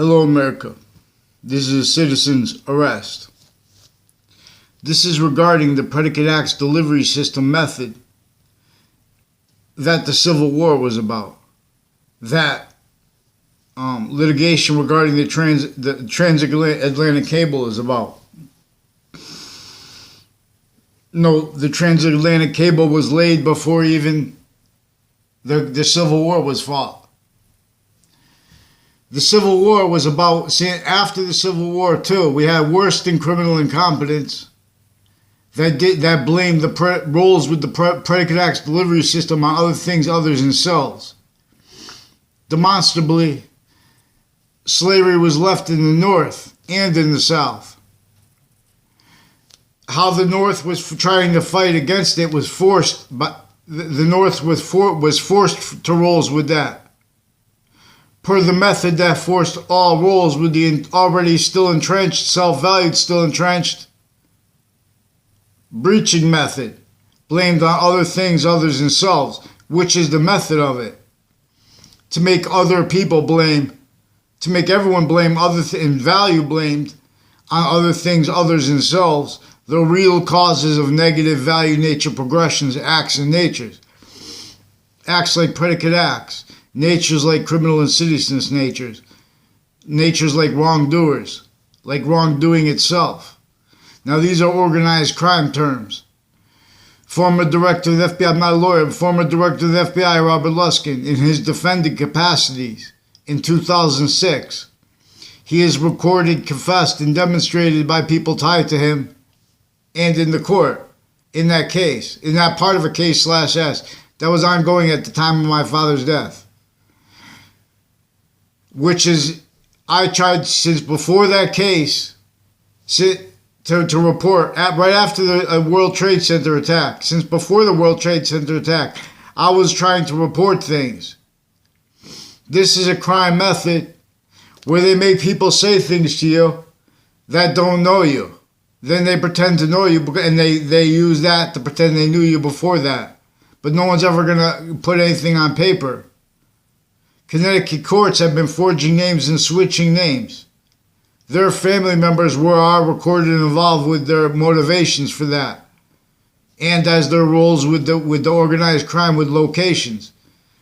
Hello, America. This is a citizen's arrest. This is regarding the Predicate Act's delivery system method that the Civil War was about. That litigation regarding the transatlantic cable is about. No, the transatlantic cable was laid before even the Civil War was fought. The Civil War was about, after the Civil War too, we had worse than criminal incompetence that blamed the roles with the Predicate Act's delivery system on other things other than selves. Demonstrably, slavery was left in the North and in the South. How the North was trying to fight against it was forced, but the North was forced to roles with that. Per the method that forced all roles with the already still entrenched, self-valued still entrenched, breaching method, blamed on other things other than selves, which is the method of it. To make other people blame, to make everyone blame and value blamed on other things other than selves, the real causes of negative value nature progressions, acts and natures. Acts like predicate acts. Natures like criminal insidiousness natures. Natures like wrongdoers. Like wrongdoing itself. Now these are organized crime terms. Former director of the FBI, I'm not a lawyer, but former director of the FBI, Robert Luskin, in his defendant capacities in 2006, he has recorded, confessed, and demonstrated by people tied to him and in the court, in that case, in that part of a case /S, that was ongoing at the time of my father's death. Which is, I tried since before that case to report, right after the World Trade Center attack, since before the World Trade Center attack, I was trying to report things. This is a crime method where they make people say things to you that don't know you. Then they pretend to know you, and they use that to pretend they knew you before that. But no one's ever going to put anything on paper. Connecticut courts have been forging names and switching names. Their family members are recorded and involved with their motivations for that. And as their roles with the organized crime, with locations,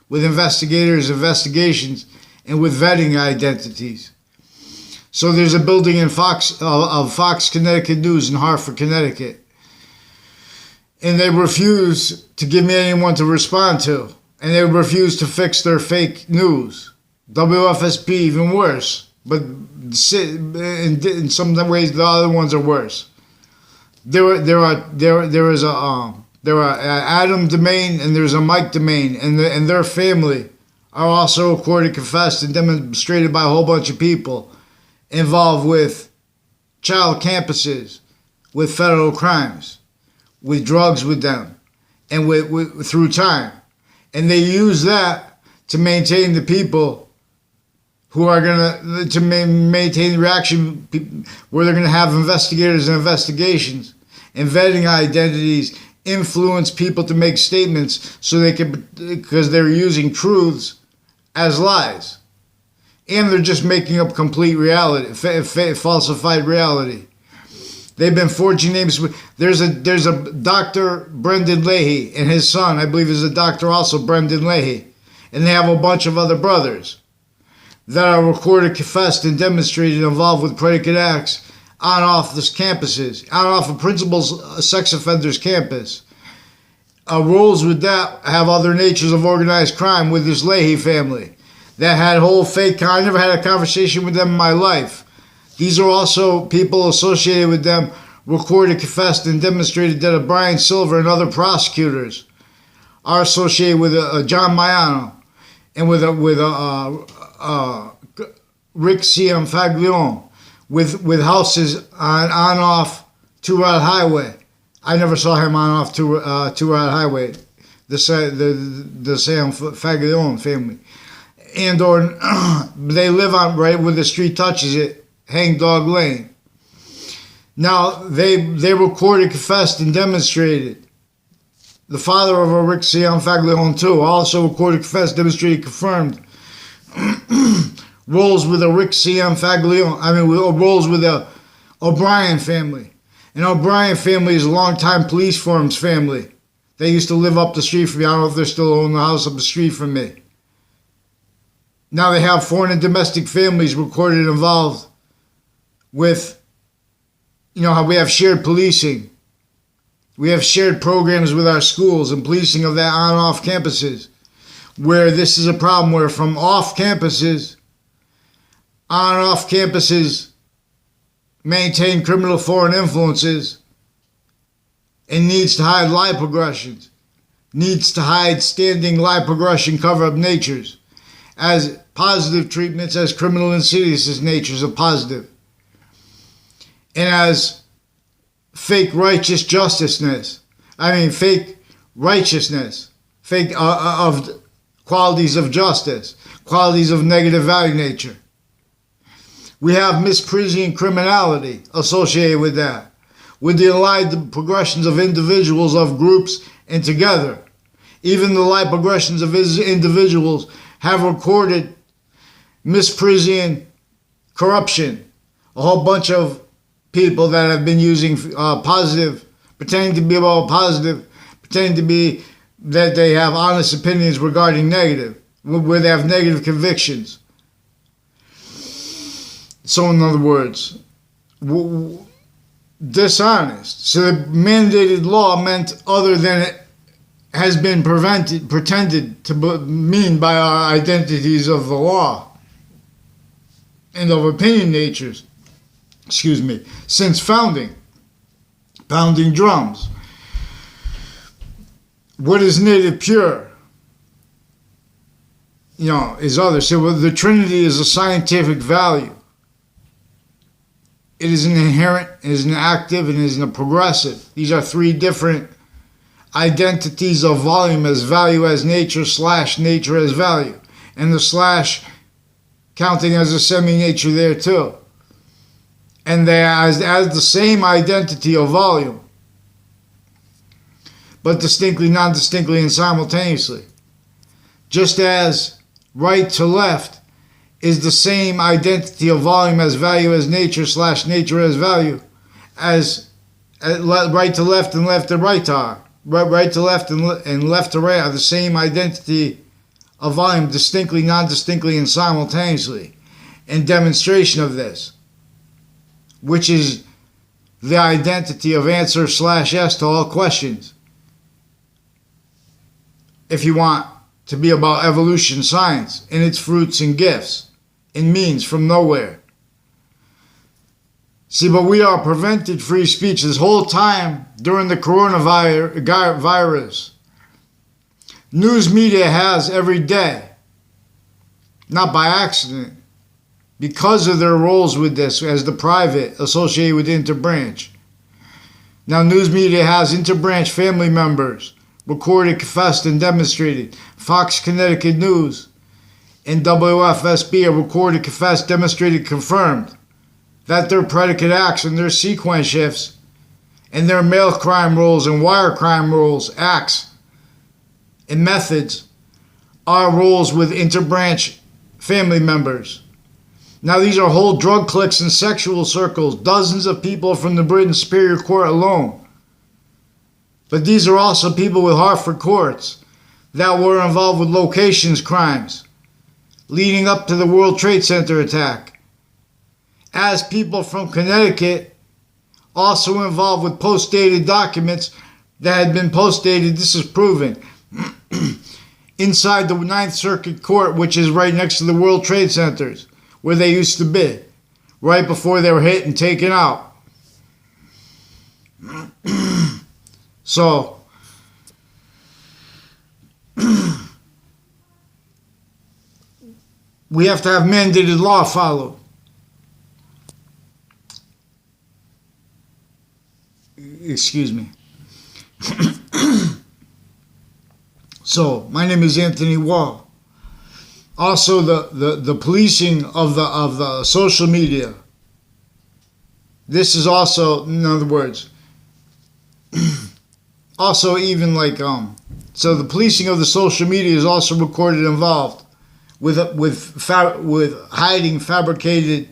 with investigations, and with vetting identities. So there's a building in Fox Connecticut News in Hartford, Connecticut. And they refuse to give me anyone to respond to. And they refuse to fix their fake news. WFSB even worse, but in some ways the other ones are worse. There are Adam Domain and there's a Mike Domain, and their family are also recorded, confessed, and demonstrated by a whole bunch of people involved with child campuses, with federal crimes, with drugs with them, and with through time. And they use that to maintain the people who are going to maintain the reaction, where they're going to have investigators and investigations and vetting identities, influence people to make statements so they can, because they're using truths as lies. And they're just making up complete reality, falsified reality. They've been forging names. There's a Dr. Brendan Leahy, and his son, I believe, is a doctor also, Brendan Leahy. And they have a bunch of other brothers that are recorded, confessed, and demonstrated involved with predicate acts on off the campuses, on off of principal's sex offenders campus. Roles with that have other natures of organized crime with this Leahy family that had whole fake. I never had a conversation with them in my life. These are also people associated with them, recorded, confessed, and demonstrated that Brian Silver and other prosecutors are associated with John Maiano and with Rick Faglione, with houses on off Two-Rod Highway. I never saw him on off Two-Rod Highway, the Sam Faglione family. And or they live on right where the street touches it, Hangdog Lane. Now, they recorded, confessed, and demonstrated. The father of Rick Faglione too also recorded, confessed, demonstrated, confirmed roles with a Rick C.M. Roles with a O'Brien family. An O'Brien family is a longtime police forms family. They used to live up the street from me. I don't know if they're still owning the house up the street from me. Now they have foreign and domestic families recorded involved with, how we have shared policing. We have shared programs with our schools and policing of that on and off campuses, where this is a problem where from off campuses, on and off campuses maintain criminal foreign influences and needs to hide lie progressions, needs to hide standing lie progression cover-up natures as positive treatments, as criminal insidious natures of positive, and as fake righteous justiceness. Fake righteousness, fake of qualities of justice, qualities of negative value nature. We have misprision criminality associated with that, with the allied progressions of individuals, of groups, and together. Even the allied progressions of individuals have recorded misprision corruption. A whole bunch of people that have been using positive, pretending to be about positive, pretending to be that they have honest opinions regarding negative, where they have negative convictions. So in other words, dishonest. So the mandated law meant other than it has been pretended to mean by our identities of the law and of opinion natures, since founding drums. What is native pure, is other. So the Trinity is a scientific value. It is an inherent, it is an active, and it is a progressive. These are three different identities of volume as value as nature / nature as value. And the slash counting as a semi-nature there too. And they as the same identity of volume, but distinctly, non-distinctly, and simultaneously. Just as right to left is the same identity of volume as value as nature / nature as value, as right to left and left to right are. Right to left and left to right are the same identity of volume, distinctly, non-distinctly, and simultaneously. In demonstration of this, which is the identity of answer / yes to all questions. If you want to be about evolution science and its fruits and gifts and means from nowhere. See, but we are prevented free speech this whole time during the coronavirus. News media has every day, not by accident, because of their roles with this as the private associated with interbranch. Now news media has interbranch family members recorded, confessed, and demonstrated. Fox Connecticut News and WFSB are recorded, confessed, demonstrated, confirmed that their predicate acts and their sequence shifts and their mail crime rules and wire crime rules, acts, and methods are rules with interbranch family members. Now these are whole drug cliques and sexual circles, dozens of people from the Britain Superior Court alone. But these are also people with Hartford courts that were involved with locations crimes leading up to the World Trade Center attack. As people from Connecticut also involved with post-dated documents that had been post-dated, this is proven, inside the Ninth Circuit Court, which is right next to the World Trade Centers, where they used to be, right before they were hit and taken out. So, we have to have mandated law followed. Excuse me. So, my name is Anthony Wall. Also, the policing of the social media. This is also, in other words, also even like so the policing of the social media is also recorded involved with hiding fabricated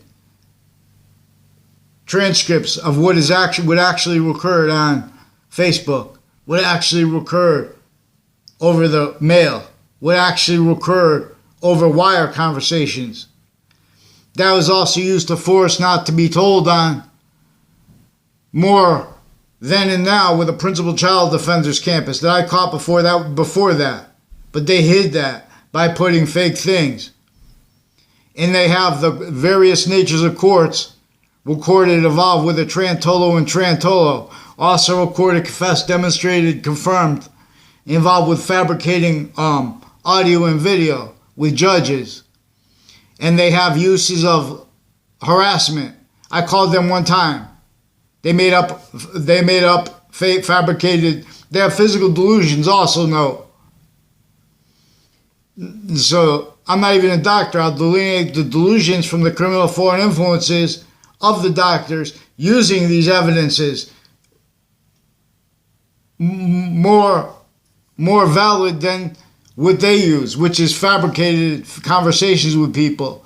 transcripts of what actually occurred on Facebook, what actually occurred over the mail, what actually occurred over wire conversations. That was also used to force not to be told on more then and now with a principal child defenders campus that I caught before that. But they hid that by putting fake things. And they have the various natures of courts recorded, evolved with a Trantolo and Trantolo, also recorded, confessed, demonstrated, confirmed, involved with fabricating audio and video with judges. And they have uses of harassment. I called them one time. They made up fake, fabricated. They have physical delusions also, no. So I'm not even a doctor. I'll delineate the delusions from the criminal foreign influences of the doctors using these evidences more valid than what they use, which is fabricated conversations with people.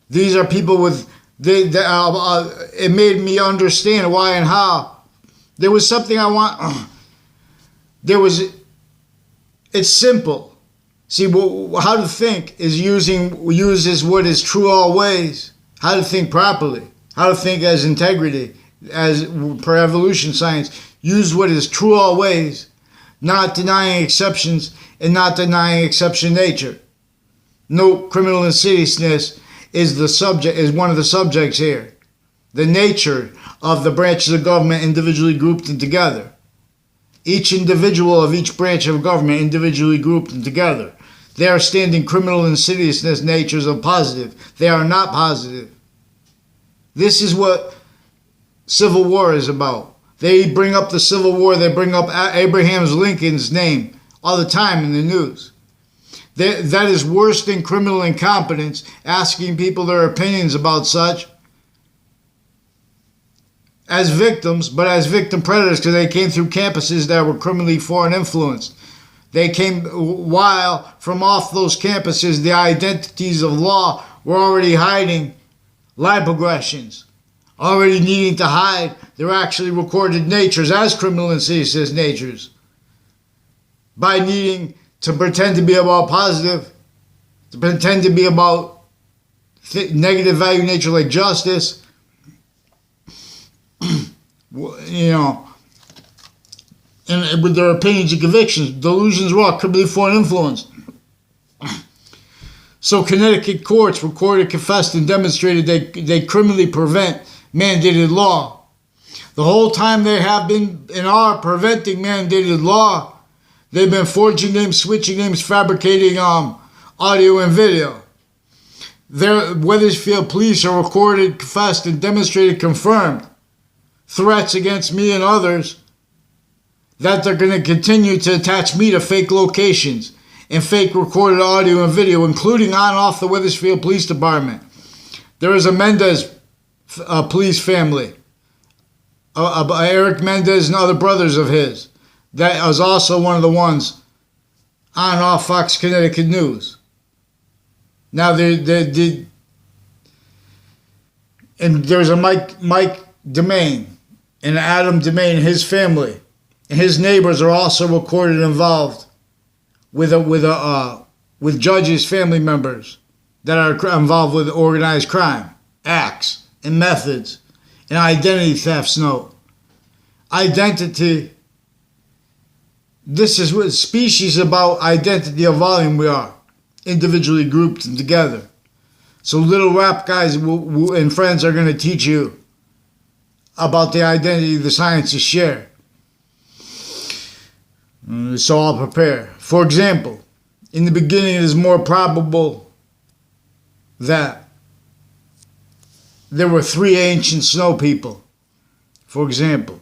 These are people with it made me understand why and how. There was something I want. It's simple. See, how to think uses what is true always. How to think properly. How to think as integrity, as per evolution science. Use what is true always, not denying exceptions and not denying exception nature. No, criminal insidiousness is one of the subjects here. The nature of the branches of government individually grouped and together. Each individual of each branch of government individually grouped and together. They are standing criminal insidiousness natures of positive. They are not positive. This is what Civil War is about. They bring up the Civil War. They bring up Abraham Lincoln's name all the time in the news. That is worse than criminal incompetence, asking people their opinions about such as victims, but as victim predators, because they came through campuses that were criminally foreign influenced. They came while from off those campuses, the identities of law were already hiding libogressions, already needing to hide their actually recorded natures as criminal insidious natures by needing to pretend to be about positive, to pretend to be about negative value nature like justice, and with their opinions and convictions, delusions raw, criminally foreign influence. So Connecticut courts recorded, confessed, and demonstrated they criminally prevent mandated law. The whole time they have been and are preventing mandated law, they've been forging names, switching names, fabricating audio and video. Their Wethersfield police are recorded, confessed, and demonstrated, confirmed threats against me and others that they're going to continue to attach me to fake locations and fake recorded audio and video, including on and off the Wethersfield Police Department. There is a Mendez police family, Eric Mendez and other brothers of his, that was also one of the ones on and off Fox Connecticut News. Now, and there's a Mike Demain and Adam Demain, his family, and his neighbors are also recorded involved with judges, family members that are involved with organized crime, acts, and methods, and identity thefts. Note, identity. This is what species about identity of volume we are, individually grouped and together. So little rap guys and friends are going to teach you about the identity the sciences share. So I'll prepare. For example, in the beginning it is more probable that there were 3 ancient snow people, for example.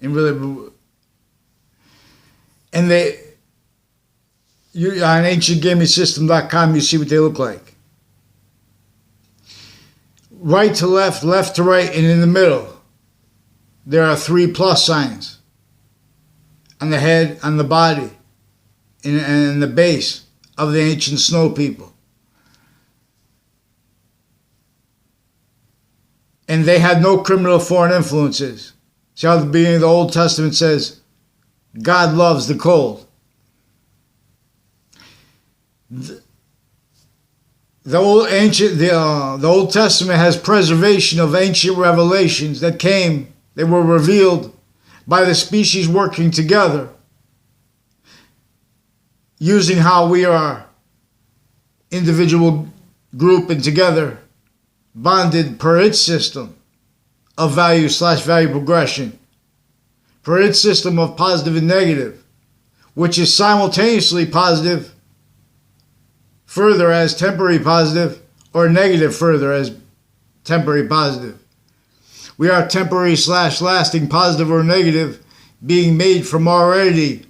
And on ancientgaming.com, you see what they look like. Right to left, left to right, and in the middle, there are 3 plus signs. On the head, on the body, and the base of the ancient snow people. And they had no criminal foreign influences. See how the beginning of the Old Testament says, God loves the cold. The Old Testament has preservation of ancient revelations that were revealed by the species working together, using how we are individual, group, and together, bonded per its system of value/value progression, per its system of positive and negative, which is simultaneously positive further as temporary positive, or negative further as temporary positive. We are temporary/lasting positive or negative, being made from already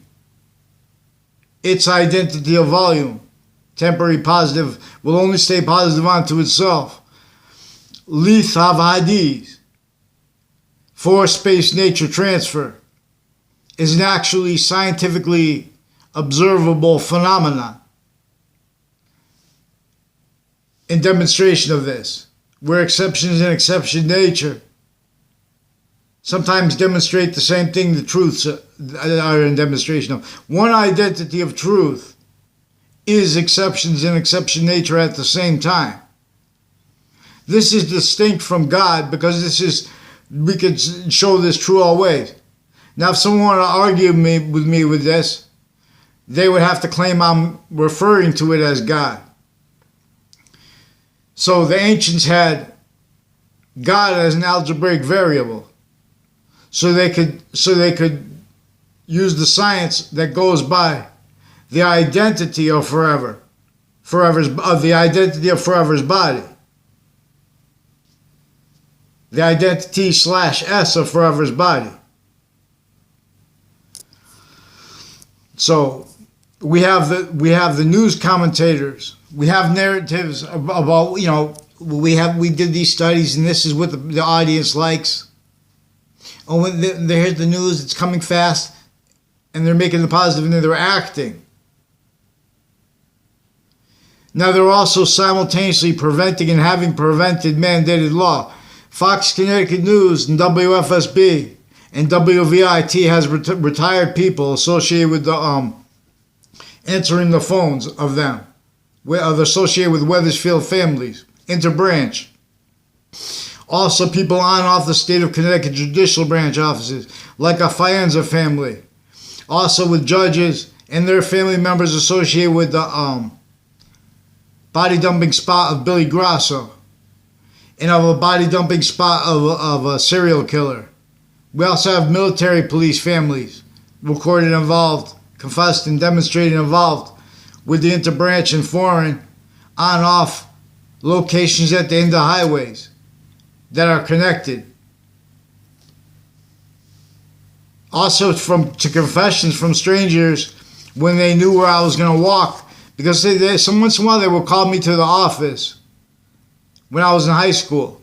its identity of volume. Temporary positive will only stay positive unto itself. Leth have IDs. Force-space nature transfer is an actually scientifically observable phenomenon. In demonstration of this, where exceptions in exception nature sometimes demonstrate the same thing the truths are in demonstration of. One identity of truth is exceptions in exception nature at the same time. This is distinct from God because we could show this true all ways. Now, if someone wanted to argue with me with this, they would have to claim I'm referring to it as God. So the ancients had God as an algebraic variable. So they could use the science that goes by the identity of the identity of forever's body. The identity/s of forever's body. So we have the news commentators. We have narratives about, we did these studies and this is what the audience likes. Oh, when they hear the news, it's coming fast, and they're making the positive and they're acting. Now they're also simultaneously preventing and having prevented mandated law. Fox Connecticut News and WFSB and WVIT has retired people associated with the answering the phones of them, associated with Weathersfield families, interbranch. Also, people on and off the state of Connecticut judicial branch offices, like a Faenza family. Also with judges and their family members associated with the body dumping spot of Billy Grasso, and of a body dumping spot of a serial killer. We also have military police families recorded involved, confessed and demonstrated involved with the interbranch and foreign on and off locations at the end of highways that are connected. Also to confessions from strangers when they knew where I was going to walk, because once in a while they would call me to the office when I was in high school.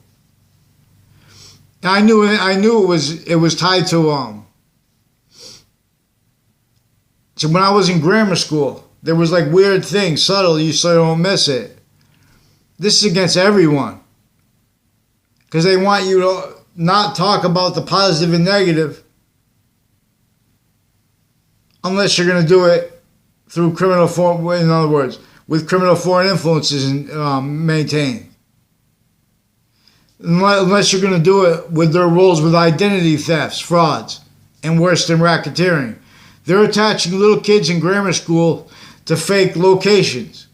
And I knew it was tied to so when I was in grammar school, there was like weird things, subtle, so you don't miss it. This is against everyone, because they want you to not talk about the positive and negative unless you're going to do it through criminal form. In other words, with criminal foreign influences maintained. Unless you're going to do it with their roles with identity thefts, frauds, and worse than racketeering. They're attaching little kids in grammar school to fake locations.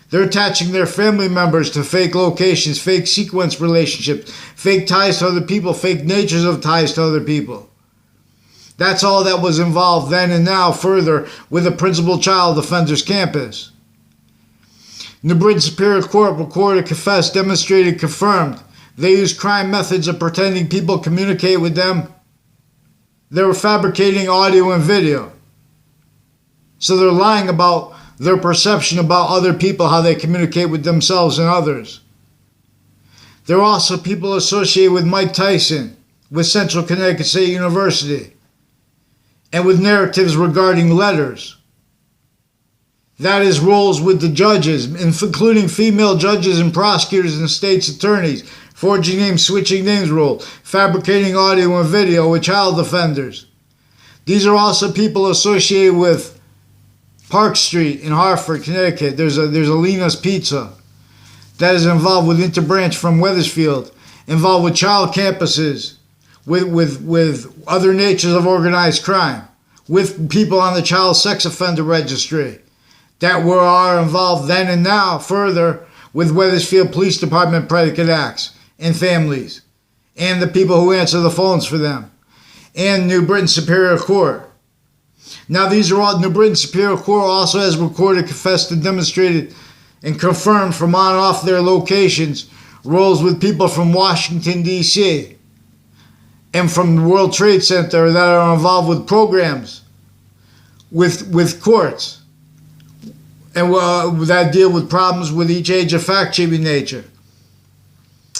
They're attaching their family members to fake locations, fake sequence relationships, fake ties to other people, fake natures of ties to other people. That's all that was involved then and now further with the principal child offenders campus. New Britain Superior Court recorded, confessed, demonstrated, confirmed. They used crime methods of pretending people communicate with them. They were fabricating audio and video. So they're lying about their perception about other people, how they communicate with themselves and others. There are also people associated with Mike Tyson, with Central Connecticut State University, and with narratives regarding letters. That is roles with the judges, including female judges and prosecutors and state's attorneys, forging names, switching names role, fabricating audio and video with child offenders. These are also people associated with Park Street in Hartford, Connecticut. There's a Lena's Pizza that is involved with Interbranch from Wethersfield, involved with child campuses, with other natures of organized crime, with people on the child sex offender registry that are involved then and now further with Wethersfield Police Department predicate acts and families, and the people who answer the phones for them, and New Britain Superior Court. Now these are all, New Britain Superior Court also has recorded, confessed, and demonstrated and confirmed from on and off their locations roles with people from Washington, D.C. and from the World Trade Center that are involved with programs with courts and that deal with problems with each age of fact-cheating nature.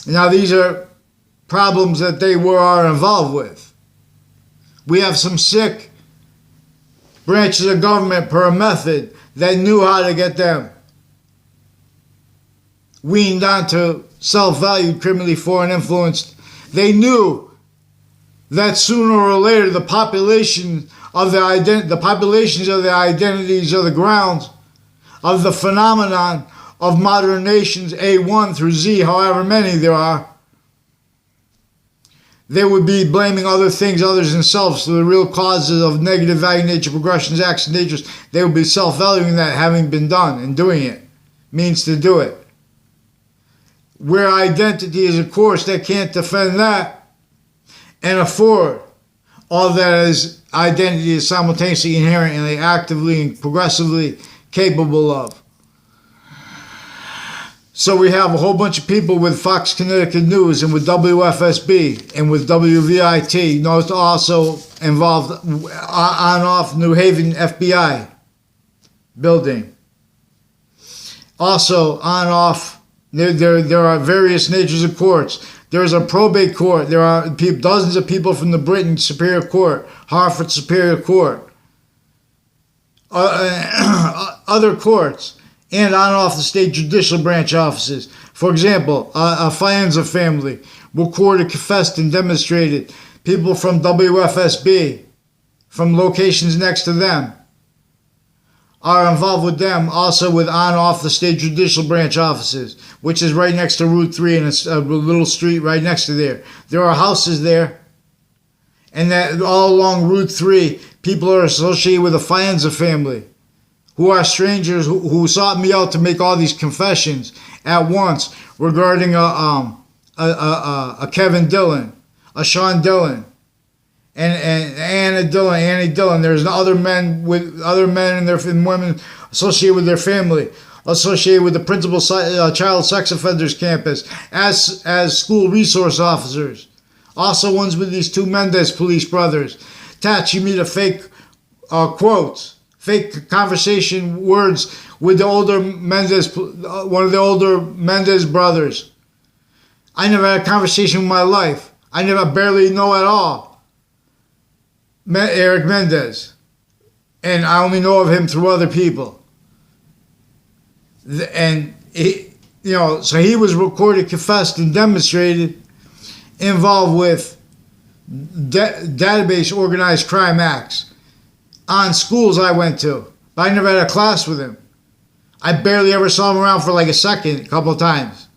Now these are problems that they are involved with. We have some sick branches of government per method that knew how to get them weaned onto self-valued, criminally foreign influenced. They knew that sooner or later the populations of the identities of the grounds of the phenomenon of modern nations A1 through Z, however many there are, they would be blaming other things, others, and selves for the real causes of negative value nature, progressions, acts, and natures. They would be self-valuing that having been done and doing it means to do it. Where identity is a course that can't defend that and afford all that is identity is simultaneously, inherently, actively, and progressively capable of. So we have a whole bunch of people with Fox Connecticut News and with WFSB and with WVIT, also involved on off New Haven FBI building. Also on off, there are various natures of courts. There's a probate court. There are dozens of people from the Britain Superior Court, Hartford Superior Court, other courts, and on and off the state judicial branch offices. For example, a Fianza family recorded, confessed, and demonstrated. People from WFSB, from locations next to them, are involved with them, also with on and off the state judicial branch offices, which is right next to Route 3 and a little street right next to there. There are houses there, and that all along Route 3, people are associated with the Fianza family, who are strangers who sought me out to make all these confessions at once regarding a Kevin Dillon, a Sean Dillon, and Annie Dillon. There's other men and women associated with their family, associated with the principal child sex offenders campus as school resource officers. Also ones with these two Mendez police brothers. You meet a fake quotes. Fake conversation words with the older Mendez, one of the older Mendez brothers. I never had a conversation in my life. I barely know at all Eric Mendez, and I only know of him through other people. And so he was recorded, confessed, and demonstrated, involved with database organized crime acts on schools I went to, but I never had a class with him. I barely ever saw him around for like a second, a couple of times.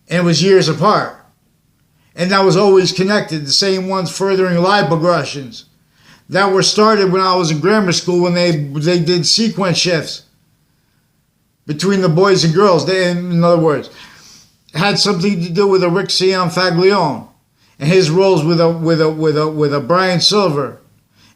And it was years apart. And that was always connected, the same ones furthering live progressions that were started when I was in grammar school when they did sequence shifts between the boys and girls. In other words, it had something to do with a Rick Faglione and his roles with a Brian Silver.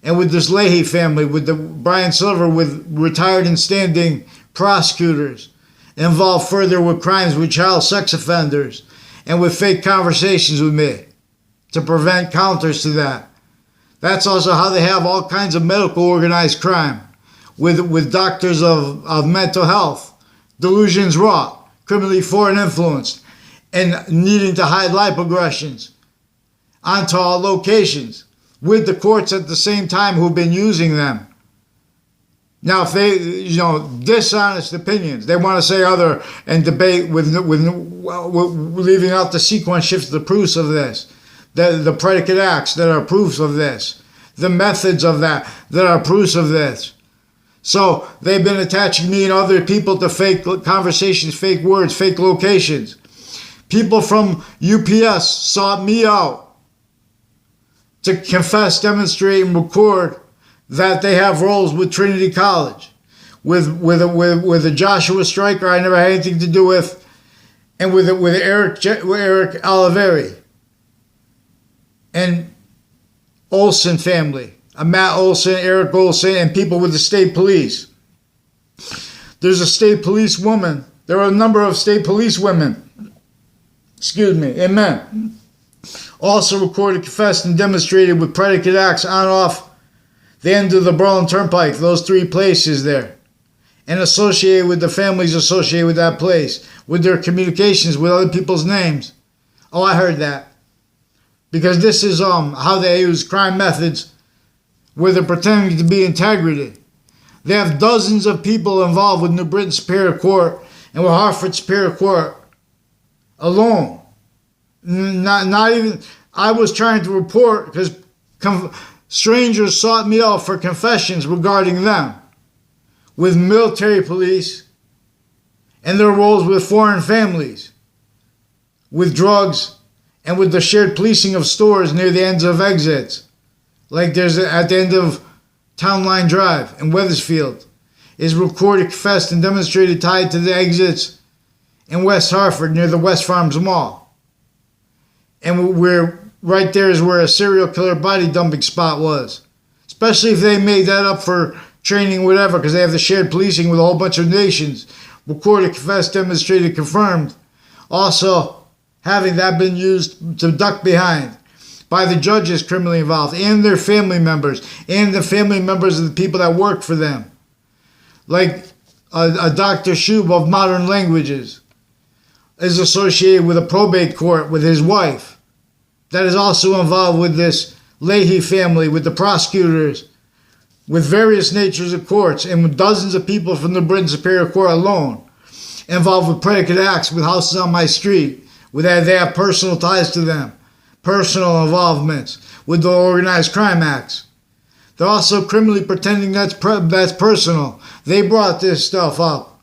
And with this Leahy family, with the Brian Silver, with retired and standing prosecutors, involved further with crimes with child sex offenders, and with fake conversations with me to prevent counters to that. That's also how they have all kinds of medical organized crime, with doctors of mental health, delusions wrought, criminally foreign influenced, and needing to hide lipoaggressions onto all locations, with the courts at the same time who've been using them Now, if they, dishonest opinions, they want to say other and debate with leaving out the sequence shifts, the proofs of this, the predicate acts that are proofs of this, the methods of that are proofs of this. So they've been attaching me and other people to fake conversations, fake words, fake locations. People from UPS sought me out to confess, demonstrate, and record that they have roles with Trinity College, with a Joshua Stryker I never had anything to do with, and with Eric Oliveri and Olson family, Matt Olson, Eric Olson, and people with the state police. There's a state police woman. There are a number of state police women. And men. Also recorded, confessed, and demonstrated with predicate acts on off the end of the Berlin Turnpike, those three places there, and associated with the families associated with that place, with their communications with other people's names. Oh, I heard that. Because this is how they use crime methods where they're pretending to be integrity. They have dozens of people involved with New Britain Superior Court and with Hartford Superior Court alone. Not even, I was trying to report because strangers sought me out for confessions regarding them with military police and their roles with foreign families, with drugs, and with the shared policing of stores near the ends of exits. Like there's at the end of Town Line Drive in Wethersfield, is recorded, confessed, and demonstrated tied to the exits in West Hartford near the West Farms Mall. And we're right there is where a serial killer body dumping spot was. Especially if they made that up for training, whatever, because they have the shared policing with a whole bunch of nations. Recorded, confessed, demonstrated, confirmed. Also, having that been used to duck behind by the judges criminally involved and their family members and the family members of the people that work for them. Like a Dr. Shub of Modern Languages is associated with a probate court with his wife that is also involved with this Leahy family, with the prosecutors, with various natures of courts, and with dozens of people from the Britain Superior Court alone involved with predicate acts, with houses on my street, with they have personal ties to them, personal involvements with the organized crime acts. They're also criminally pretending that's personal. They brought this stuff up.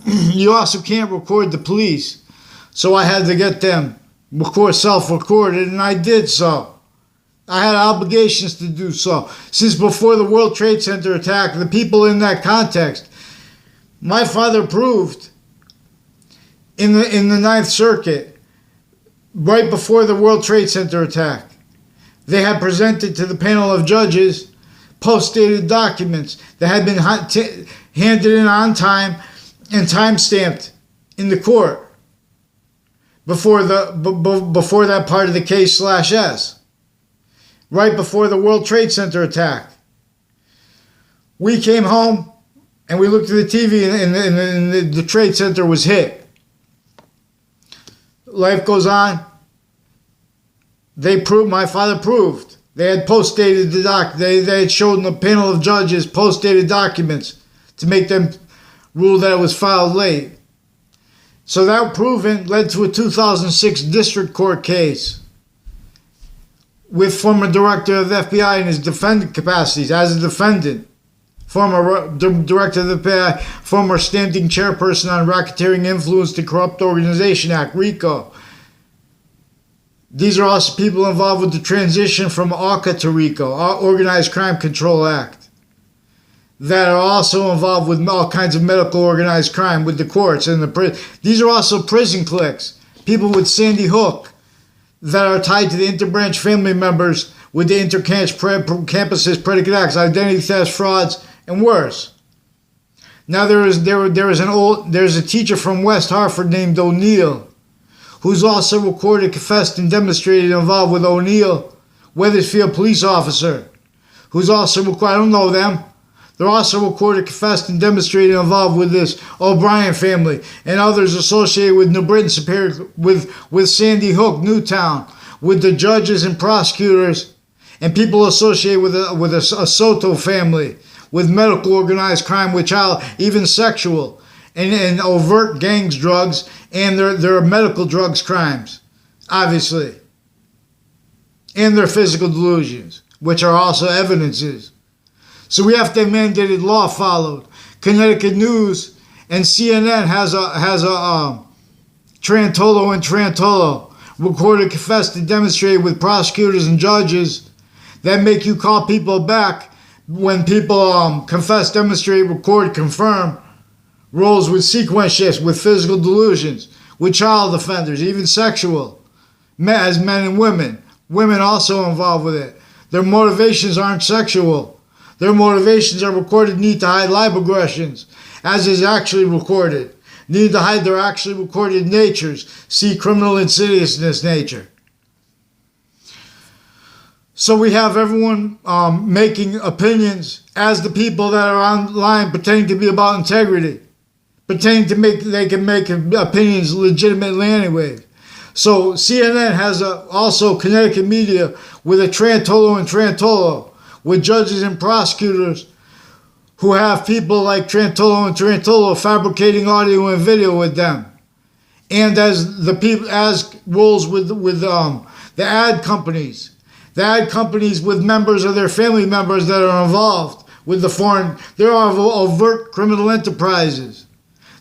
You also can't record the police, so I had to get them self-recorded, and I did so. I had obligations to do so. Since before the World Trade Center attack, the people in that context, my father proved in the Ninth Circuit, right before the World Trade Center attack, they had presented to the panel of judges post-dated documents that had been handed in on time and time-stamped in the court before that part of the case /S, right before the World Trade Center attack. We came home and we looked at the TV and the Trade Center was hit. Life goes on. My father proved. They had post-dated they had shown the panel of judges post-dated documents to make them rule that it was filed late. So that proven led to a 2006 district court case with former director of the FBI in his defendant capacities as a defendant, former director of the FBI, former standing chairperson on Racketeering, Influenced, and Corrupt Organization Act, RICO. These are also people involved with the transition from OCA to RICO, Organized Crime Control Act, that are also involved with all kinds of medical organized crime with the courts and the prison. These are also prison cliques, people with Sandy Hook that are tied to the interbranch family members with the intercampuses, predicate acts, identity thefts, frauds, and worse. Now there's a teacher from West Hartford named O'Neill, who's also recorded, confessed, and demonstrated involved with O'Neill, Wethersfield police officer, who's also recorded, I don't know them. They're also recorded, confessed, and demonstrated involved with this O'Brien family and others associated with New Britain Superior, with Sandy Hook, Newtown, with the judges and prosecutors, and people associated with a Soto family, with medical organized crime, with child, even sexual, and overt gangs drugs, and their medical drugs crimes, obviously. And their physical delusions, which are also evidences. So we have to have mandated law followed. Connecticut News and CNN has a Trantolo and Trantolo recorded, confessed, and demonstrated with prosecutors and judges that make you call people back when people confess, demonstrate, record, confirm roles with sequence shifts, with physical delusions, with child offenders, even sexual, as men and women. Women also involved with it. Their motivations aren't sexual. Their motivations are recorded need to hide live aggressions, as is actually recorded. Need to hide their actually recorded natures. See criminal insidiousness nature. So we have everyone making opinions as the people that are online pretending to be about integrity. Pretending to they can make opinions legitimately anyway. So CNN has also Connecticut media with a Trantolo and Trantolo, with judges and prosecutors who have people like Trantolo and Trantolo fabricating audio and video with them, and as the people as roles with the ad companies with members of their family members that are involved with the foreign. There are overt criminal enterprises.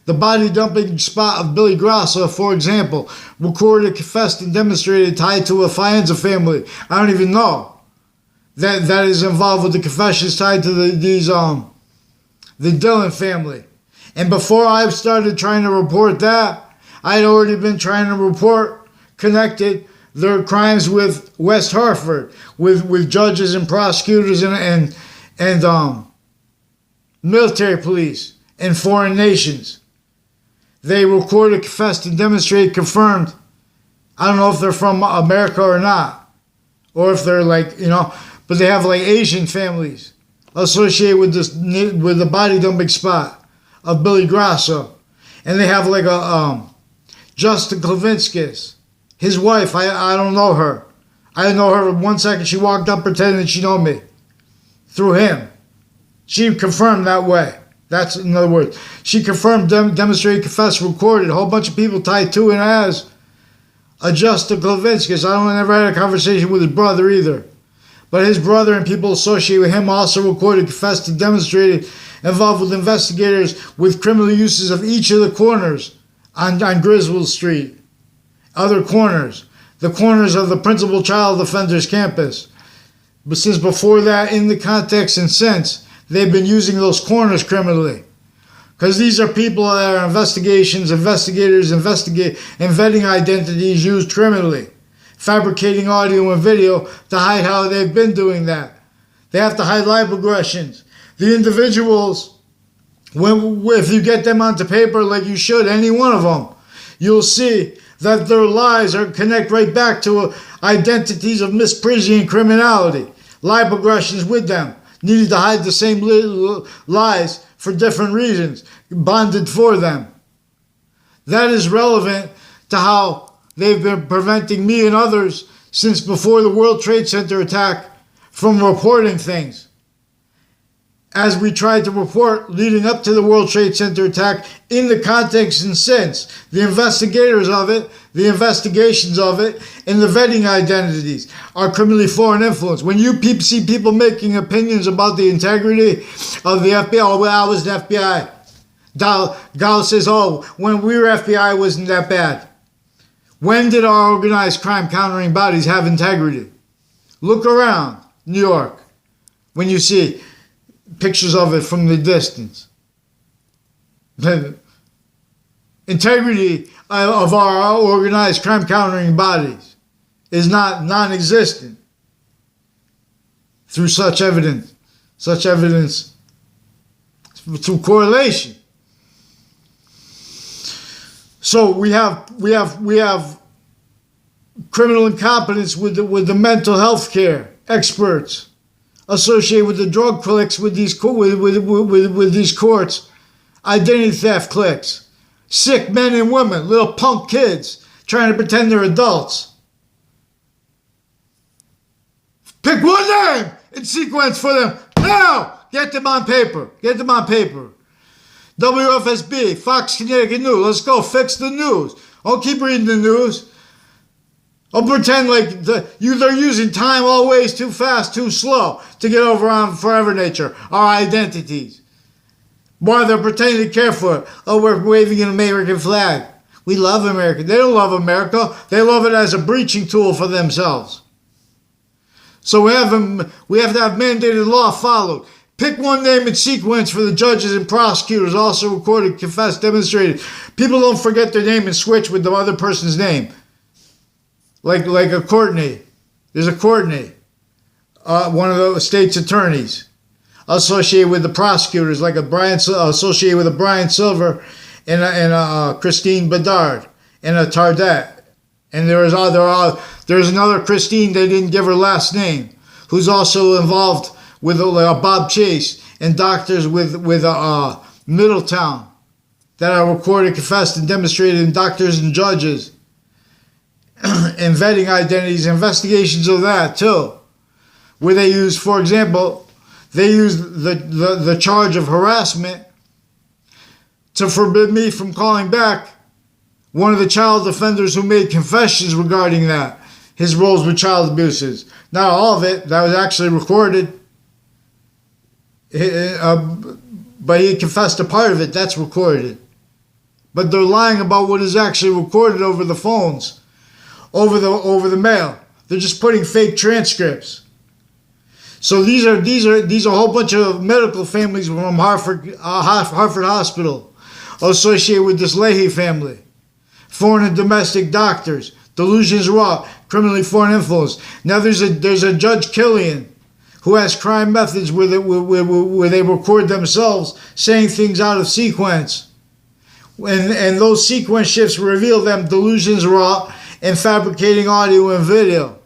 The body dumping spot of Billy Grasso, for example, recorded, confessed, and demonstrated tied to a Faenza family. I don't even know that is involved with the confessions tied to the Dillon family. And before I started trying to report that, I had already been trying to report, connected their crimes with West Hartford, with judges and prosecutors and military police in foreign nations. They recorded, confessed, and demonstrated, confirmed. I don't know if they're from America or not, or if they're but they have like Asian families associated with with the body dumping spot of Billy Grasso, and they have like a Justin Klavinskis, his wife. I don't know her. I didn't know her for 1 second. She walked up pretending that she knew me through him. She confirmed that way. That's, in other words, she confirmed, demonstrated, confessed, recorded. A whole bunch of people tied to and as a Justin Klavinskis. I never had a conversation with his brother either. But his brother and people associated with him also recorded, confessed, and demonstrated, involved with investigators with criminal uses of each of the corners on Griswold Street. Other corners. The corners of the principal child offenders campus. But since before that, in the context and since, they've been using those corners criminally. Because these are people that are investigators, and vetting identities used criminally. Fabricating audio and video to hide how they've been doing that. They have to hide live aggressions. The individuals, if you get them onto paper like you should, any one of them, you'll see that their lies connect right back to identities of misprision and criminality. Live aggressions with them. Needed to hide the same lies for different reasons, bonded for them. That is relevant to how they've been preventing me and others since before the World Trade Center attack from reporting things. As we tried to report leading up to the World Trade Center attack in the context and since, the investigators of it, the investigations of it, and the vetting identities are criminally foreign influence. When you see people making opinions about the integrity of the FBI, oh, well, I was the FBI. Gal says, oh, when we were FBI, it wasn't that bad. When did our organized crime countering bodies have integrity? Look around New York when you see pictures of it from the distance. The integrity of our organized crime countering bodies is non-existent through such evidence through correlation. So we have criminal incompetence with the mental health care experts associated with the drug cliques with these courts, identity theft cliques, sick men and women, little punk kids trying to pretend they're adults. Pick one name in sequence for them now. Get them on paper. Get them on paper. WFSB, Fox Connecticut News. Let's go. Fix the news. Don't keep reading the news. Don't pretend like they're using time always too fast, too slow to get over on forever nature, our identities. Why they're pretending to care for it. Oh, we're waving an American flag. We love America. They don't love America. They love it as a breaching tool for themselves. So we have to have mandated law followed. Pick one name in sequence for the judges and prosecutors, also recorded, confessed, demonstrated. People don't forget their name and switch with the other person's name. Like a Courtney. There's a Courtney. One of the state's attorneys. Associated with the prosecutors, like associated with a Brian Silver and a Christine Bedard and a Tardet. And there's another Christine, they didn't give her last name, who's also involved with Bob Chase and doctors with Middletown that are recorded, confessed, and demonstrated in doctors and judges. And vetting identities, investigations of that too. Where they use, for example, they use the charge of harassment to forbid me from calling back one of the child offenders who made confessions regarding that, his roles with child abuses. Not all of it, that was actually recorded. But he confessed a part of it, that's recorded. But they're lying about what is actually recorded over the phones, over the mail. They're just putting fake transcripts. So these are a whole bunch of medical families from Harvard Hospital associated with this Leahy family. Foreign and domestic doctors, delusions raw, criminally foreign influence. Now there's a Judge Killian who has crime methods where they record themselves saying things out of sequence. And those sequence shifts reveal them delusions raw and fabricating audio and video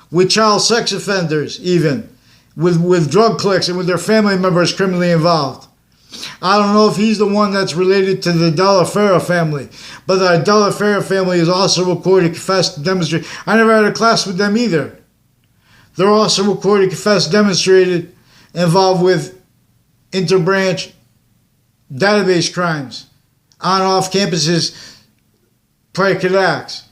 with child sex offenders, even with drug clicks and with their family members criminally involved. I don't know if he's the one that's related to the Della Farah family, but the Della Farah family is also recorded, confessed, demonstrated. I never had a class with them either. They're also recorded, confessed, demonstrated, involved with interbranch database crimes, on off campuses, predicate acts,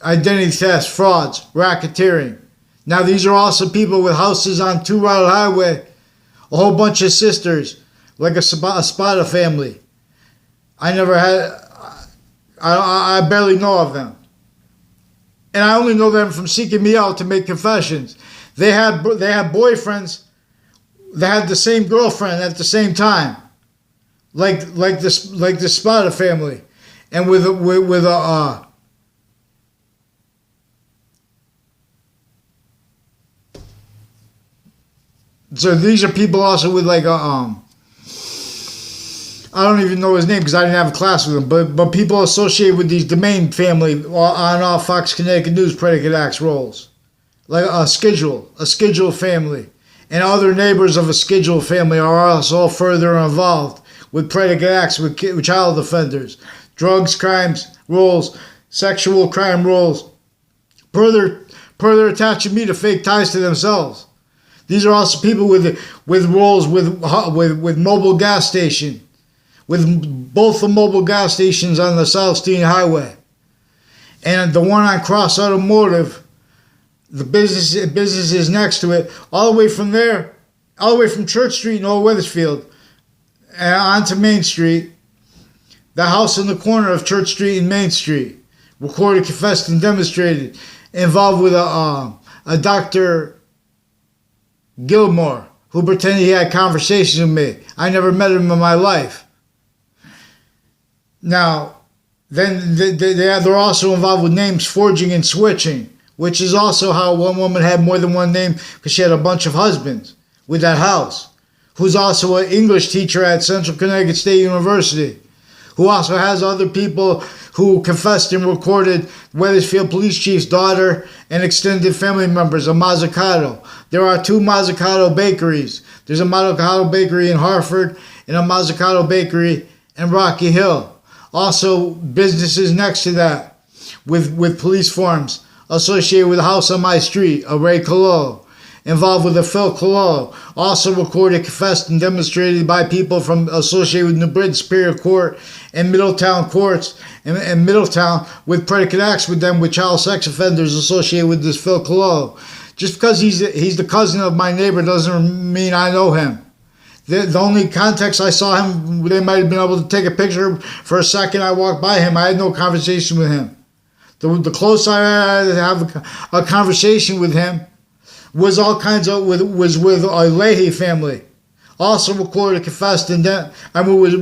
identity thefts, frauds, racketeering. Now these are also people with houses on 2 Route Highway, a whole bunch of sisters, like a Spada family. I never had, I barely know of them. And I only know them from seeking me out to make confessions. They had boyfriends that had the same girlfriend at the same time, like the Spada family, and with a so these are people also with like a I don't even know his name because I didn't have a class with him, but people associated with these domain family on all Fox Connecticut News predicate acts roles. Like a schedule family. And other neighbors of a schedule family are also further involved with predicate acts with child offenders, drugs, crimes, roles, sexual crime roles, further attaching me to fake ties to themselves. These are also people with roles with mobile gas station, with both the mobile gas stations on the South Steen Highway, and the one on Cross Automotive, the businesses next to it, all the way from there, all the way from Church Street in Old Weathersfield, and onto Main Street, the house in the corner of Church Street and Main Street, recorded, confessed, and demonstrated, involved with a Dr. Gilmore, who pretended he had conversations with me. I never met him in my life. Now, then they're also involved with names forging and switching, which is also how one woman had more than one name because she had a bunch of husbands with that house, who's also an English teacher at Central Connecticut State University, who also has other people who confessed and recorded Weathersfield Police Chief's daughter and extended family members of Mazzucato. There are 2 Mazzucato bakeries. There's a Mazzucato bakery in Hartford and a Mazzucato bakery in Rocky Hill. Also, businesses next to that with police forms associated with a house on my street, a Ray Colo, involved with the Phil Cololo, also recorded, confessed, and demonstrated by people from associated with New Britain Superior Court and Middletown courts and Middletown with predicate acts with them with child sex offenders associated with this Phil Cololo. Just because he's the cousin of my neighbor doesn't mean I know him. The only context I saw him, they might have been able to take a picture for a second. I walked by him. I had no conversation with him. The closest I had to have a conversation with him was was with a Leahy family, also recorded, confessed, and with a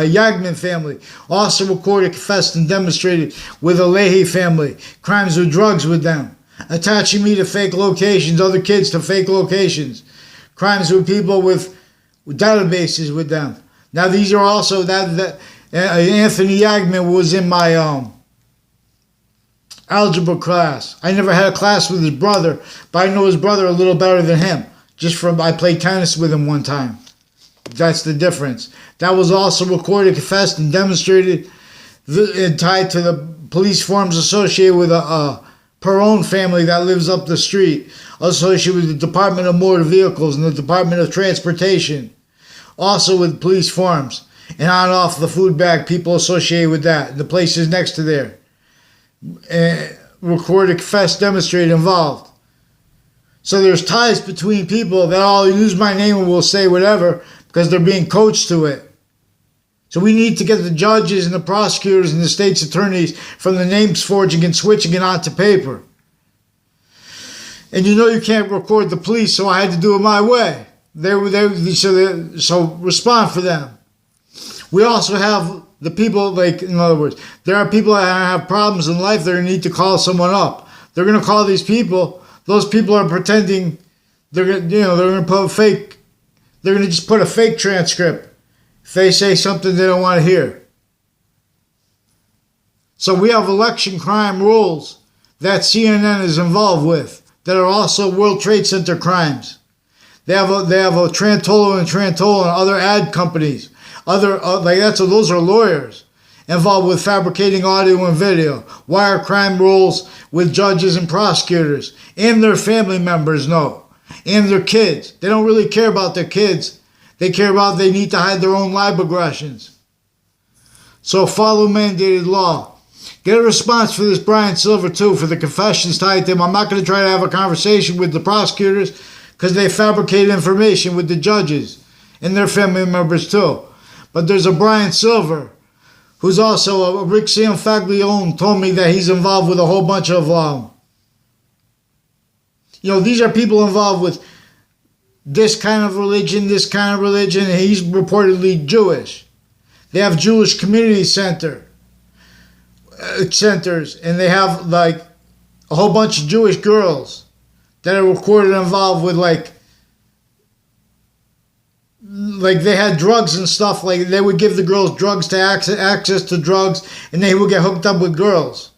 Yagman family, also recorded, confessed, and demonstrated with a Leahy family, crimes with drugs with them, attaching me to fake locations, other kids to fake locations, crimes with people with databases with them. Now these are also Anthony Yagman was in my algebra class. I never had a class with his brother, but I know his brother a little better than him. I played tennis with him one time. That's the difference. That was also recorded, confessed, and demonstrated, and tied to the police forms associated with a Perone family that lives up the street, associated with the Department of Motor Vehicles and the Department of Transportation, also with police forms, and on and off the food bag, people associated with that, the places next to there. Recorded, confessed, demonstrated, involved. So there's ties between people that all use my name and will say whatever because they're being coached to it. So we need to get the judges and the prosecutors and the state's attorneys from the names forging and switching it onto paper. And you can't record the police, so I had to do it my way. So respond for them. We also have the people, in other words, there are people that have problems in life. They're going to need to call someone up. They're going to call these people. Those people are pretending they're going to put they're going to just put a fake transcript if they say something they don't want to hear. So we have election crime rules that CNN is involved with that are also World Trade Center crimes. They have a Trantolo and other ad companies. Those are lawyers involved with fabricating audio and video, wire crime rules with judges and prosecutors, and their family members and their kids. They don't really care about their kids. They care about they need to hide their own live aggressions. So follow mandated law. Get a response for this Brian Silver too, for the confessions tied to him. I'm not going to try to have a conversation with the prosecutors because they fabricate information with the judges and their family members too. But there's a Brian Silver, who's also a Rick Sam Faglione, told me that he's involved with a whole bunch of, these are people involved with this kind of religion, and he's reportedly Jewish. They have Jewish community centers, and they have a whole bunch of Jewish girls that are recorded involved with they had drugs and stuff. They would give the girls drugs to access to drugs, and they would get hooked up with girls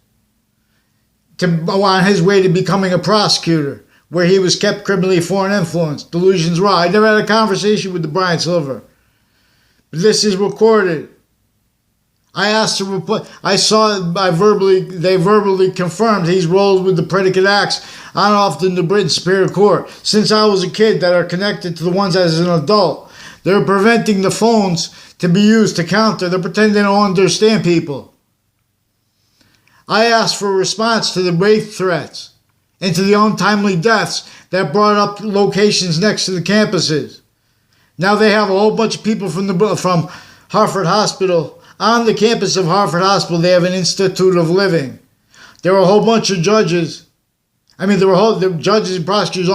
on his way to becoming a prosecutor, where he was kept criminally foreign influenced. Delusions raw. I never had a conversation with the Brian Silver, but this is recorded. I asked to report. I saw it. They verbally confirmed he's rolled with the predicate acts on and off in the Britain Superior Court since I was a kid that are connected to the ones as an adult. They're preventing the phones to be used to counter. They're pretending they don't understand people. I asked for a response to the rape threats and to the untimely deaths that brought up locations next to the campuses. Now they have a whole bunch of people from Hartford Hospital. On the campus of Hartford Hospital, they have an Institute of Living. There were a whole bunch of judges. There were judges and prosecutors,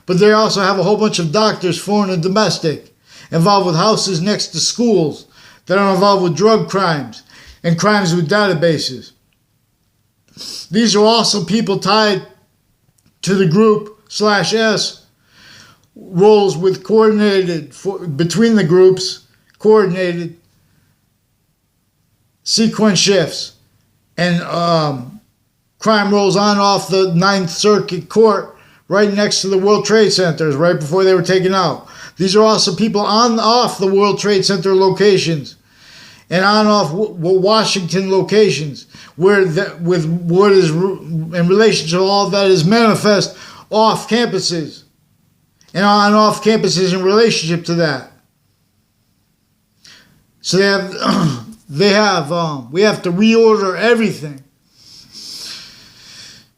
but they also have a whole bunch of doctors, foreign and domestic, involved with houses next to schools that are involved with drug crimes and crimes with databases. These are also people tied to the group /S roles with between the groups, coordinated sequence shifts and crime rolls on off the 9th Circuit Court right next to the World Trade Centers right before they were taken out. These are also people on off the World Trade Center locations and on off Washington locations with what is in relation to all that is manifest off campuses and on off campuses in relationship to that. So we have to reorder everything.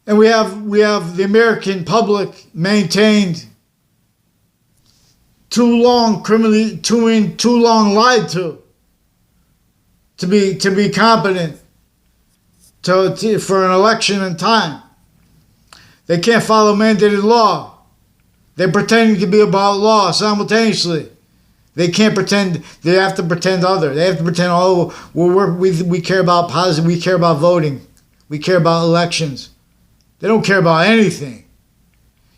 And we have the American public maintained too long lied to be competent for an election in time. They can't follow mandated law. They're pretending to be about law simultaneously. They can't pretend. They have to pretend other. They have to pretend, oh, we care about positive. We care about voting. We care about elections. They don't care about anything.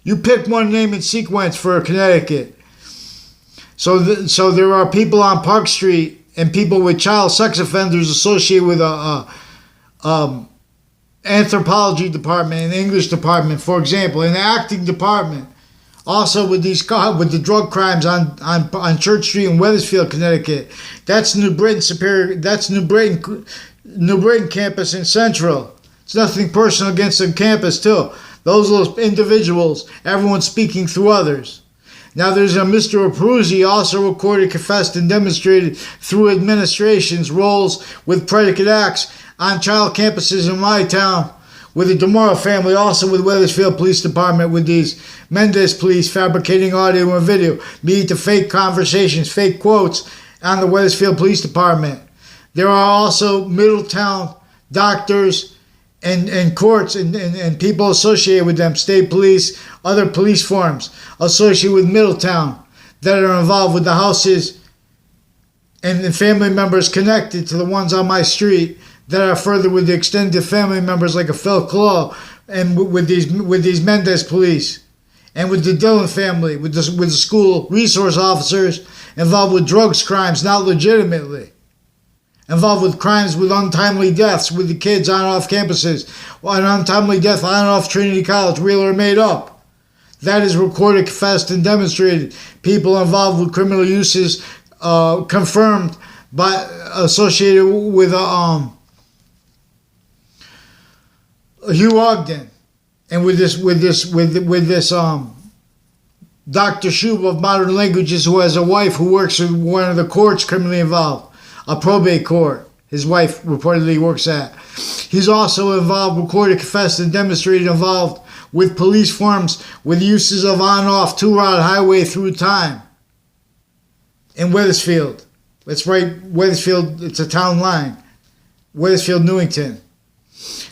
You pick one name in sequence for Connecticut. So there are people on Park Street and people with child sex offenders associated with anthropology department and English department, for example, in the acting department. Also with the drug crimes on Church Street in Wethersfield, Connecticut. That's New Britain Superior. That's New Britain campus in Central. It's nothing personal against the campus too. Those little individuals, everyone's speaking through others. Now there's a Mr. Abruzzi, also recorded, confessed, and demonstrated through administration's roles with predicate acts on child campuses in my town, with the DeMora family, also with Wethersfield Police Department, with these Mendez police fabricating audio and video, meet to fake conversations, fake quotes on the Wethersfield Police Department. There are also Middletown doctors and courts and people associated with them, state police, other police forms associated with Middletown that are involved with the houses and family members connected to the ones on my street that are further with the extended family members like a Phil Claw and with these Mendez police and with the Dillon family, with the school resource officers involved with drugs crimes, not legitimately. Involved with crimes with untimely deaths with the kids on and off campuses. An untimely death on and off Trinity College, real or made up. That is recorded, confessed, and demonstrated. People involved with criminal uses confirmed by associated with Hugh Ogden and with this Dr. Shub of Modern Languages, who has a wife who works in one of the courts criminally involved. A probate court his wife reportedly works at. He's also involved, recorded, confessed, and demonstrated involved with police forms with uses of on-off two-route highway through time in Wethersfield. That's right, Wethersfield, it's a town line. Wethersfield, Newington.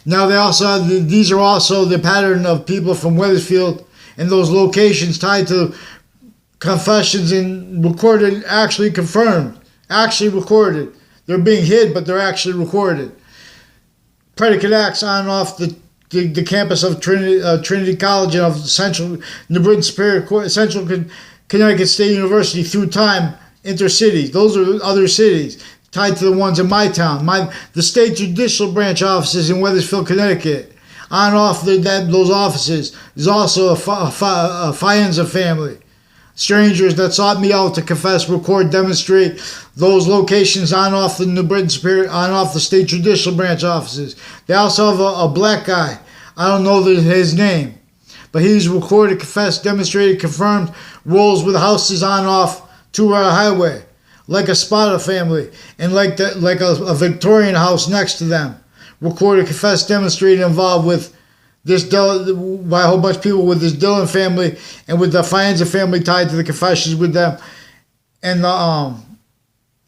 Now they also have these are also the pattern of people from Wethersfield and those locations tied to confessions and recorded, actually confirmed. Actually recorded. They're being hid, but they're actually recorded. Predicate acts on and off the campus of Trinity College and of Central New Britain Superior Central Connecticut State University through time, intercities. Those are other cities tied to the ones in my town. The state judicial branch offices in Wethersfield, Connecticut. On and off those offices is also a Fienza family. Strangers that sought me out to confess, record, demonstrate those locations on off the New Britain Superior, on off the state judicial branch offices. They also have a black guy. I don't know his name, but he's recorded, confessed, demonstrated, confirmed roles with houses on off two-route highway, like a Spada family and like a Victorian house next to them. Recorded, confessed, demonstrated, involved with this by a whole bunch of people with this Dillon family and with the Fienza family tied to the confessions with them, and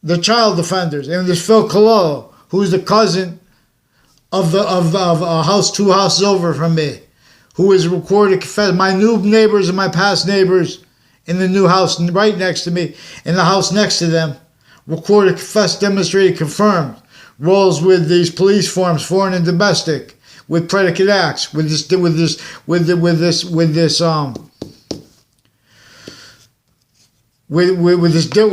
the child offenders, and this Phil Cololo, who's the cousin of a house two houses over from me, who is recorded, confessed. My new neighbors and my past neighbors in the new house right next to me, and the house next to them, recorded, confessed, demonstrated, confirmed roles with these police forms, foreign and domestic, with predicate acts, with a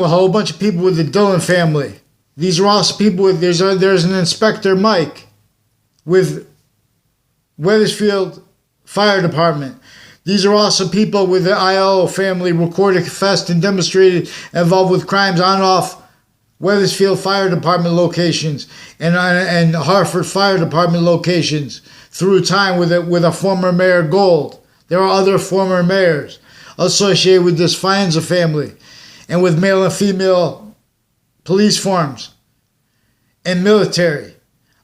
whole bunch of people with the Dillon family. These are also people with there's an Inspector Mike with Wethersfield Fire Department. These are also people with the IO family, recorded, confessed, and demonstrated involved with crimes on off Wethersfield Fire Department locations and Hartford Fire Department locations through time with a former Mayor Gold, There are other former mayors associated with this Faenza family and with male and female police forms and military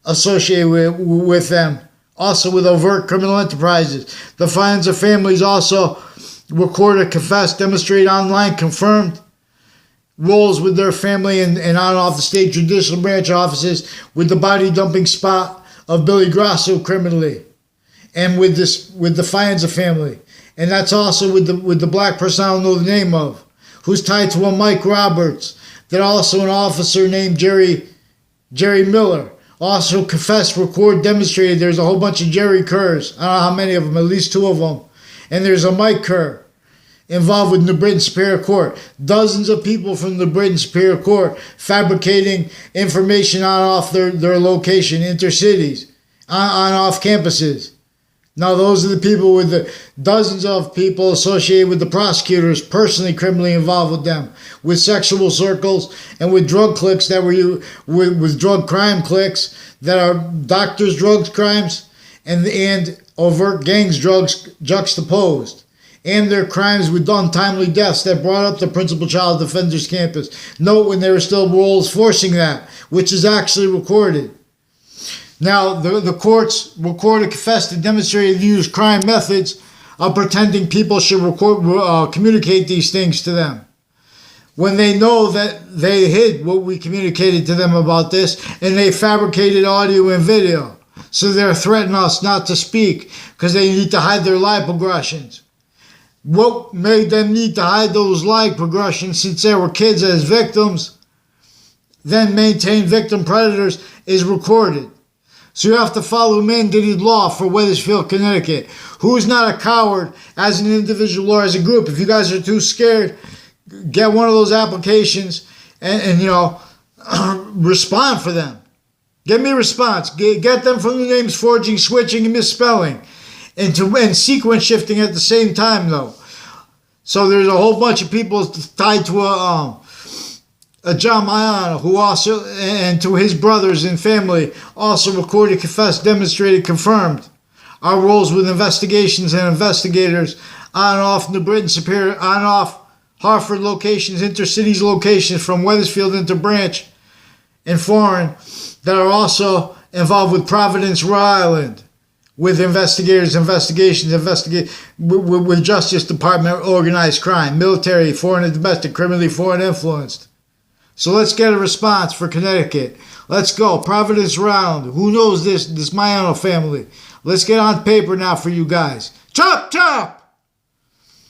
associated with them. Also with overt criminal enterprises. The Faenza families also recorded, confessed, demonstrated online, confirmed roles with their family and on and off the state judicial branch offices with the body dumping spot of Billy Grasso criminally, and with the Faenza family, and that's also with the black person I don't know the name of, who's tied to a Mike Roberts, that also an officer named Jerry Miller also confessed, recorded, demonstrated. There's a whole bunch of Jerry Kerrs. I don't know how many of them, at least 2 of them, and there's a Mike Kerr involved with New Britain Superior Court. Dozens of people from the Britain Superior Court fabricating information on off their location, intercities, on off campuses. Now those are the people with the dozens of people associated with the prosecutors, personally criminally involved with them, with sexual circles and with drug cliques that were with drug crime cliques that are doctors' drugs crimes and overt gangs drugs juxtaposed. And their crimes with untimely deaths that brought up the principal child defenders campus. Note when there were still roels forcing that, which is actually recorded. Now, the courts recorded, confessed, and demonstrated the use crime methods of pretending people should communicate these things to them. When they know that they hid what we communicated to them about this, and they fabricated audio and video. So they're threatening us not to speak because they need to hide their lie progressions. What made them need to hide those lie progressions since they were kids as victims, then maintained victim predators, is recorded. So you have to follow mandated law for Wethersfield, Connecticut. Who's not a coward as an individual or as a group? If you guys are too scared, get one of those applications and respond for them. Get me a response. Get them from the names forging, switching, and misspelling. And sequence shifting at the same time, though. So there's a whole bunch of people tied to a John Mayano, who also, and to his brothers and family, also recorded, confessed, demonstrated, confirmed our roles with investigations and investigators on and off New Britain Superior, on and off Hartford locations, intercities locations from Wethersfield into Branch and foreign, that are also involved with Providence, Rhode Island, with investigators, investigations, with Justice Department, organized crime, military, foreign and domestic, criminally foreign influenced. So let's get a response for Connecticut. Let's go. Providence, Rhode Island. Who knows this Mayano family? Let's get on paper now for you guys. Chop, chop!